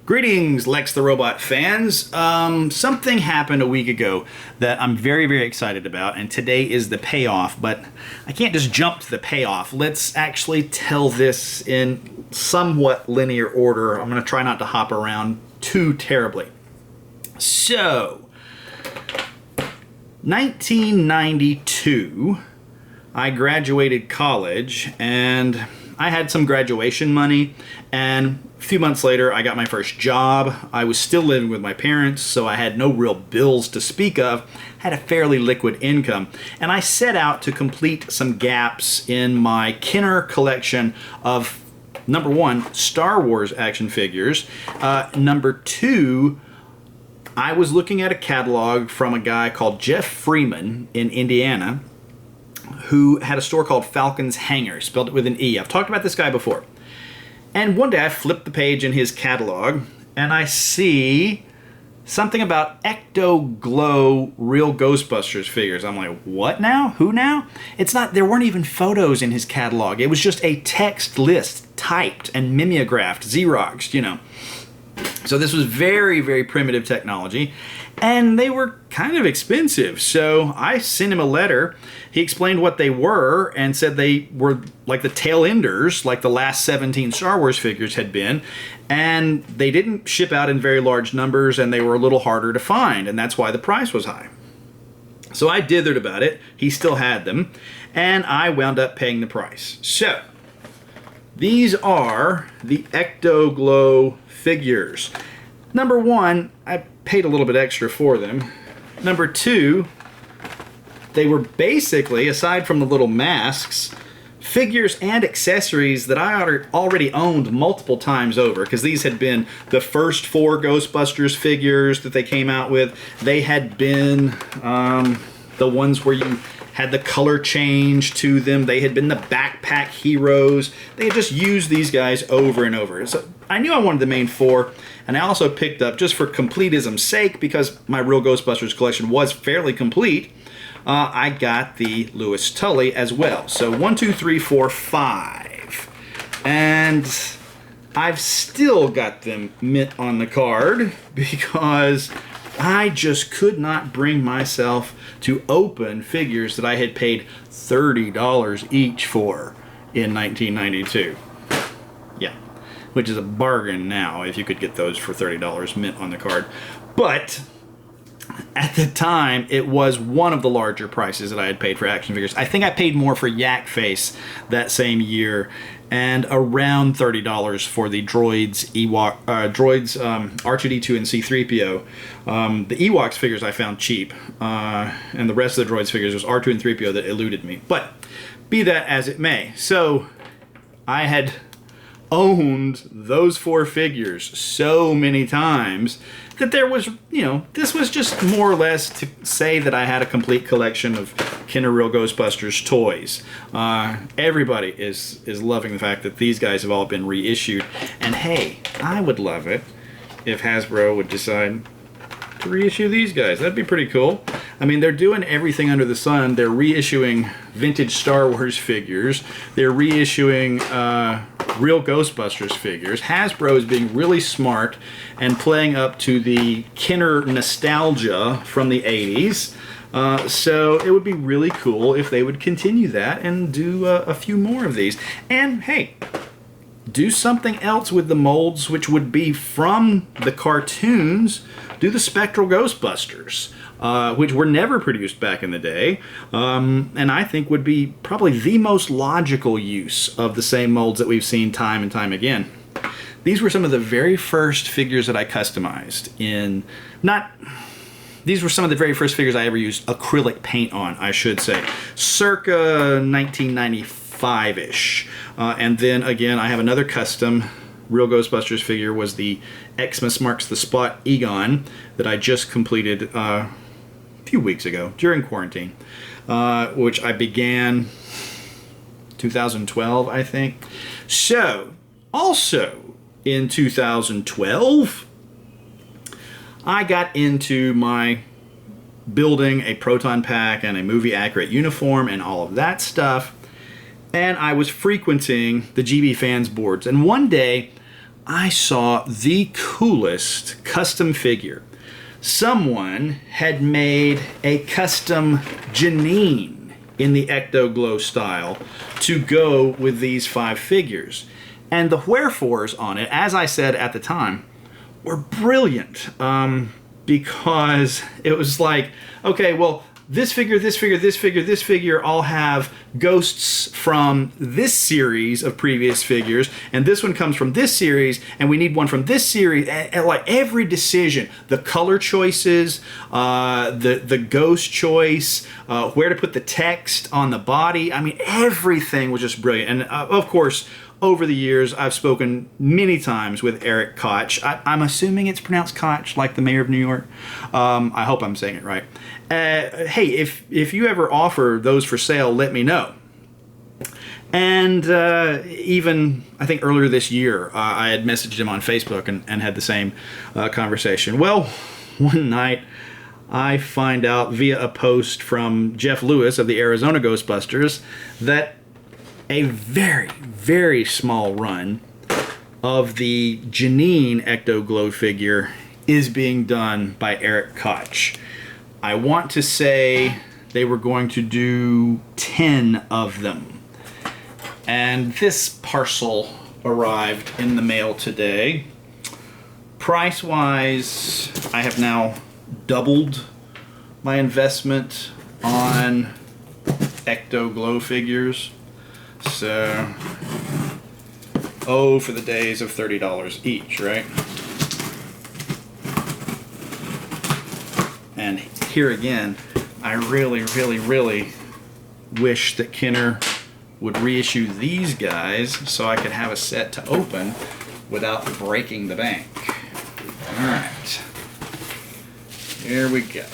Greetings, Lex the Robot fans. Something happened a week ago that I'm very, very excited about, and today is the payoff, but I can't just jump to the payoff. Let's actually tell this in somewhat linear order. I'm going to try not to hop around too terribly. So, 1992, I graduated college, and I had some graduation money, and a few months later I got my first job. I was still living with my parents, so I had no real bills to speak of, had a fairly liquid income, and I set out to complete some gaps in my Kenner collection of, number one, Star Wars action figures. Number two, I was looking at a catalog from a guy called Jeff Freeman in Indiana, who had a store called Falcon's Hangar, spelled it with an E. I've talked about this guy before. And one day I flipped the page in his catalog, and I see something about Ecto-Glow real Ghostbusters figures. I'm like, what now? Who now? It's not, there weren't even photos in his catalog. It was just a text list typed and mimeographed, Xeroxed, you know. So this was very, very primitive technology, and they were kind of expensive. So I sent him a letter. He explained what they were and said they were like the tail enders, like the last 17 Star Wars figures had been, and they didn't ship out in very large numbers, and they were a little harder to find, and that's why the price was high. So I dithered about it. He still had them, and I wound up paying the price. So these are the Ecto-Glow figures. Number one, I paid a little bit extra for them. Number two, they were basically, aside from the little masks, figures and accessories that I already owned multiple times over, because these had been the first 4 Ghostbusters figures that they came out with. They had been the ones where you had the color change to them. They had been the backpack heroes. They had just used these guys over and over. So I knew I wanted the main 4, and I also picked up, just for completism's sake, because my real Ghostbusters collection was fairly complete, I got the Louis Tully as well. So 1, 2, 3, 4, 5. And I've still got them mint on the card because I just could not bring myself to open figures that I had paid $30 each for in 1992. Yeah, which is a bargain now if you could get those for $30 mint on the card. But at the time, it was one of the larger prices that I had paid for action figures. I think I paid more for Yak Face that same year, and around $30 for the droids, R2-D2 and C-3PO. The Ewoks figures I found cheap, and the rest of the droids figures was R2 and 3PO that eluded me. But be that as it may, so I had owned those 4 figures so many times that there was, you know, this was just more or less to say that I had a complete collection of Kenner Real Ghostbusters toys. Everybody is loving the fact that these guys have all been reissued, and hey, I would love it if Hasbro would decide to reissue these guys. That'd be pretty cool. I mean, they're doing everything under the sun. They're reissuing vintage Star Wars figures. They're reissuing real Ghostbusters figures. Hasbro is being really smart and playing up to the Kenner nostalgia from the 80s. So it would be really cool if they would continue that and do a few more of these. And hey, do something else with the molds, which would be from the cartoons. Do the Spectral Ghostbusters, which were never produced back in the day, and I think would be probably the most logical use of the same molds that we've seen time and time again. These were some of the very first figures that I customized in, these were some of the very first figures I ever used acrylic paint on, I should say, circa 1995-ish. And then again, I have another custom Real Ghostbusters figure, was the Xmas Marks the Spot Egon that I just completed a few weeks ago during quarantine, which I began 2012, I think. So, also in 2012, I got into my building a proton pack and a movie accurate uniform and all of that stuff, and I was frequenting the GBFans boards, and one day I saw the coolest custom figure. Someone had made a custom Janine in the Ecto-Glow style to go with these 5 figures. And the wherefores on it, as I said at the time, were brilliant. Because it was like, okay, well, this figure, this figure, this figure, this figure all have ghosts from this series of previous figures, and this one comes from this series, and we need one from this series, and like every decision, the color choices, the ghost choice, where to put the text on the body, I mean, everything was just brilliant. And of course, over the years, I've spoken many times with Eric Koch. I'm assuming it's pronounced Koch, like the mayor of New York. I hope I'm saying it right. Hey, if you ever offer those for sale, let me know. And even, I think earlier this year, I had messaged him on Facebook and had the same conversation. Well, one night, I find out via a post from Jeff Lewis of the Arizona Ghostbusters that a very, very small run of the Janine Ecto-Glow figure is being done by Eric Koch. I want to say they were going to do 10 of them. And this parcel arrived in the mail today. Price-wise, I have now doubled my investment on Ecto-Glow figures. So, oh, for the days of $30 each, right? And here again, I really, really, really wish that Kenner would reissue these guys so I could have a set to open without breaking the bank. Alright. Here we go.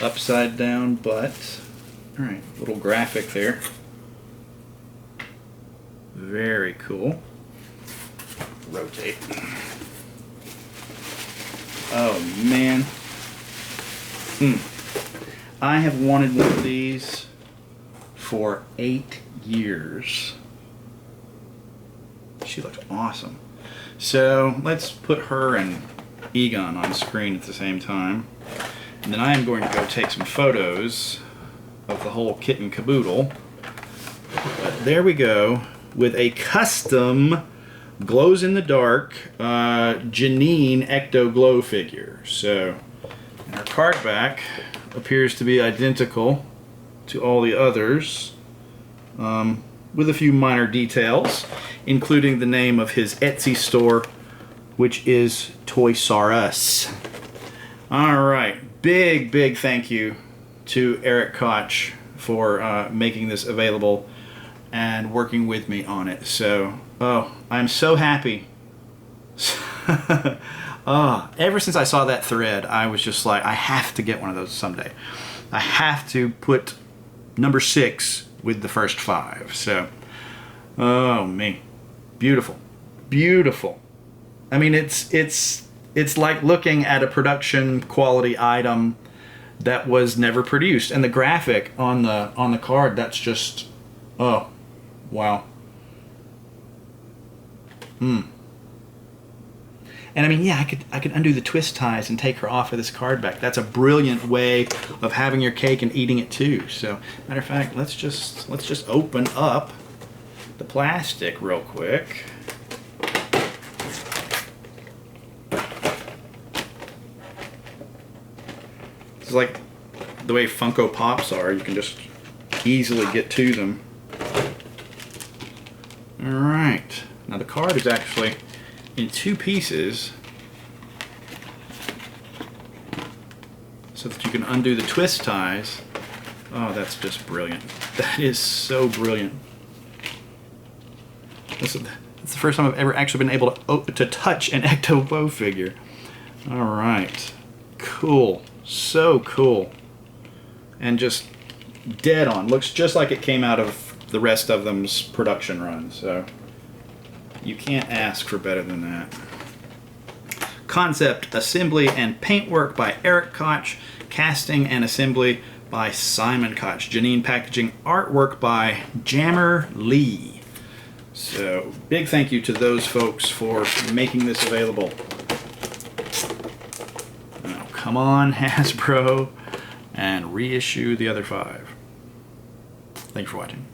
Upside down butt. Alright, little graphic there. Very cool. Rotate. Oh man. I have wanted one of these for 8 years. She looks awesome. So let's put her and Egon on screen at the same time. And then I am going to go take some photos of the whole kit and caboodle. But there we go, with a custom glows in the dark Janine Ecto-Glow figure. So, and her card back appears to be identical to all the others, with a few minor details, including the name of his Etsy store, which is Toys R Us. Alright, big thank you to Eric Koch for making this available and working with me on it. So, oh, I'm so happy. Ever since I saw that thread, I was just like, I have to get one of those someday. I have to put number 6 with the first 5. So, oh me, beautiful, beautiful. I mean, it's like looking at a production quality item that was never produced, and the graphic on the card, that's just, oh, wow. And I mean, yeah, I could undo the twist ties and take her off of this card back. That's a brilliant way of having your cake and eating it too. So, matter of fact, let's just open up the plastic real quick. It's like the way Funko Pops are. You can just easily get to them. All right. Now the card is actually in 2 pieces, so that you can undo the twist ties. Oh, that's just brilliant. That is so brilliant. That's the first time I've ever actually been able to touch an Ecto-Glow figure. All right, cool, so cool, and just dead on. Looks just like it came out of the rest of them's production run. So you can't ask for better than that. Concept, assembly, and paintwork by Eric Koch. Casting and assembly by Simon Koch. Janine packaging artwork by Jammer Lee. So big thank you to those folks for making this available. Now, come on, Hasbro, and reissue the other 5. Thanks for watching.